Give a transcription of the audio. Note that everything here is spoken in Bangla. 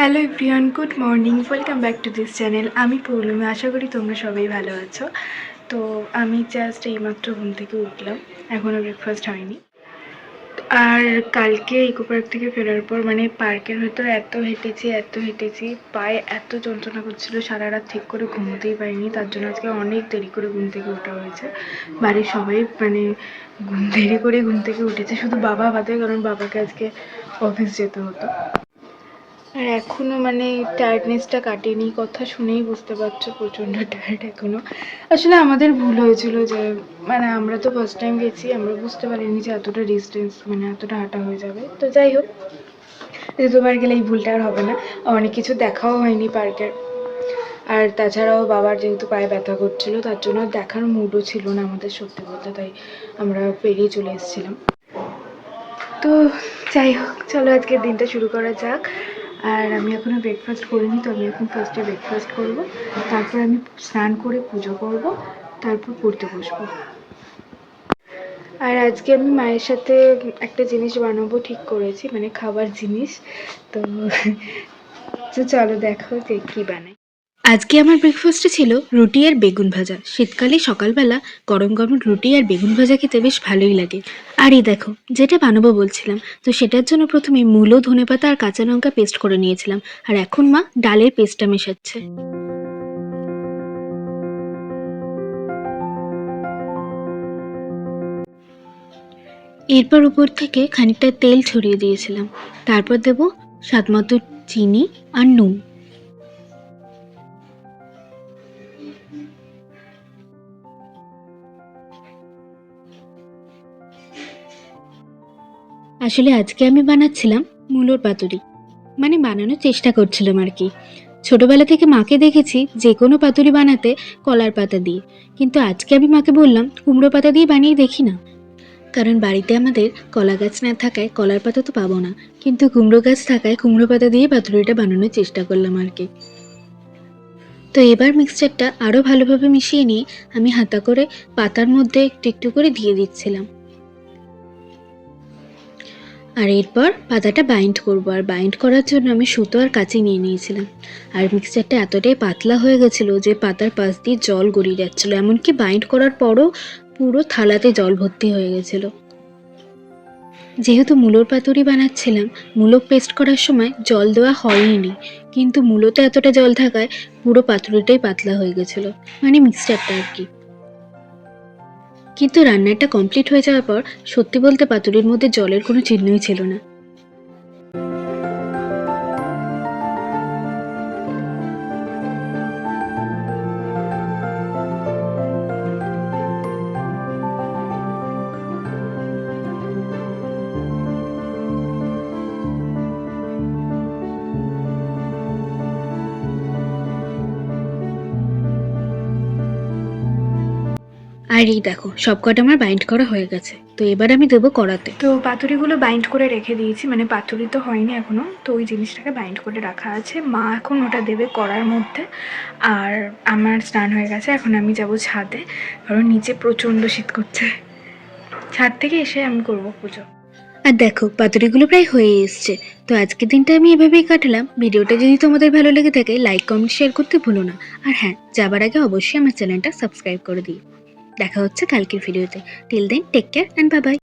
Hello everyone, good morning, welcome back to this channel. আমি পৌলমি, আশা করি তোমরা সবাই ভালো আছো। তো আমি জাস্ট এইমাত্র ঘুম থেকে উঠলাম, এখনও ব্রেকফাস্ট হয়নি। আর কালকে ইকো পার্ক থেকে ফেরার পর পার্কের ভেতর এত হেঁটেছি, পায়ে এত যন্ত্রণা করছিল, সারা রাত ঠিক করে ঘুমোতেই পারিনি। তার জন্য আজকে অনেক দেরি করে ঘুম থেকে ওঠা হয়েছে। বাড়ির সবাই দেরি করে ঘুম থেকে উঠেছে, শুধু বাবা বাদে, কারণ বাবাকে আজকে অফিস যেতে হতো। আর এখনও টায়ার্ডনেসটা কাটেনি, কথা শুনেই বুঝতে পারছো প্রচণ্ড টায়ার্ড এখনও। আসলে আমাদের ভুল হয়েছিল যে আমরা তো ফার্স্ট টাইম গেছি, আমরা বুঝতে পারিনি যে এতটা ডিস্টেন্স এতটা হাঁটা হয়ে যাবে। তো যাই হোক, দ্বিতীয়বার গেলে এই ভুলটা আর হবে না। অনেক কিছু দেখাও হয়নি পার্কের। আর তাছাড়াও বাবার যেহেতু পায়ে ব্যথা করছিল, তার জন্য দেখার মুডও ছিল না আমাদের, সত্যি বলতে। তাই আমরা পেরিয়ে চলে এসেছিলাম। তো যাই হোক, চলো আজকের দিনটা শুরু করা যাক। আর আমি এখনও ব্রেকফাস্ট করিনি, তো আমি এখন ফার্স্টে ব্রেকফাস্ট করব, তারপর আমি স্নান করে পুজো করব, তারপর পড়তে বসবো। আর আজকে আমি মায়ের সাথে একটা জিনিস বানাবো ঠিক করেছি, খাবার জিনিস। তো চলো দেখো যে কী বানাই। আজকে আমার ব্রেকফাস্টে ছিল রুটি আর বেগুন ভাজা। শীতকালে সকালবেলা গরম গরম রুটি আর বেগুন ভাজা খেতে বেশ ভালোই লাগে। আর এই দেখো, যেটা বানাবো বলছিলাম, তো সেটার জন্য প্রথমে মূলো, ধনেপাতা আর কাঁচা লঙ্কা পেস্ট করে নিয়েছিলাম। আর এখন মা ডালের পেস্টটা মেশাচ্ছে। এরপর উপর থেকে খানিকটা তেল ছড়িয়ে দিয়েছিলাম। তারপর দেব স্বাদমতো চিনি আর নুন। আসলে আজকে আমি বানাচ্ছিলাম মূলোর পাতুরি, বানানোর চেষ্টা করছিলাম আর কি। ছোটবেলা থেকে মাকে দেখেছি যে কোনো পাতুরি বানাতে কলার পাতা দিয়ে, কিন্তু আজকে আমি মাকে বললাম কুমড়ো পাতা দিয়ে বানিয়ে দেখি না। কারণ বাড়িতে আমাদের কলা গাছ না থাকায় কলার পাতা তো পাবো না, কিন্তু কুমড়ো গাছ থাকায় কুমড়ো পাতা দিয়ে পাতুরিটা বানানোর চেষ্টা করলাম আর কি। তো এবার মিক্সচারটা আরও ভালোভাবে মিশিয়ে নিয়ে আমি হাতা করে পাতার মধ্যে একটু একটু করে দিয়ে দিচ্ছিলাম। আর এরপর পাতাটা বাইন্ড করব। আর বাইন্ড করার জন্য আমি সুতো আর কাঁচি নিয়ে নিয়েছিলাম। আর মিক্সচারটা এতটাই পাতলা হয়ে গেছিলো যে পাতার পাশ দিয়ে জল গড়িয়ে যাচ্ছিলো, এমনকি বাইন্ড করার পরও পুরো থালাতে জল ভর্তি হয়ে গেছিলো। যেহেতু মূলোর পাতুরি বানাচ্ছিলাম, মূলো পেস্ট করার সময় জল দেওয়া হয়নি, কিন্তু মূলোতে এতটা জল থাকায় পুরো পাতুরিটাই পাতলা হয়ে গেছিলো, মিক্সচারটা আর কি। কিন্তু রান্নাটা কমপ্লিট হয়ে যাওয়ার পর সত্যি বলতে পাতুরির মধ্যে জলের কোনো চিহ্নই ছিল না। আর এই দেখো, সবকটা আমার বাইন্ড করা হয়ে গেছে। তো এবার আমি দেবো কড়াতে। তো পাতুরিগুলো বাইন্ড করে রেখে দিয়েছি, পাতুরি তো হয়নি এখনো, তো ওই জিনিসটাকে বাইন্ড করে রাখা আছে। মা এখন ওটা দেবে কড়ার মধ্যে। আর আমার স্নান হয়ে গেছে, এখন আমি যাব ছাদে, কারণ নিচে প্রচণ্ড শীত করছে। ছাদ থেকে এসে আমি করব পুজো। আর দেখো, পাতুরিগুলো প্রায় হয়ে এসছে। তো আজকের দিনটা আমি এভাবেই কাটালাম। ভিডিওটা যদি তোমাদের ভালো লেগে থাকে, লাইক, কমেন্ট, শেয়ার করতে ভুলো না। আর হ্যাঁ, যাবার আগে অবশ্যই আমার চ্যানেলটা সাবস্ক্রাইব করে দিও। দেখা হচ্ছে কালকের ভিডিওতে। Till then, take care and bye by.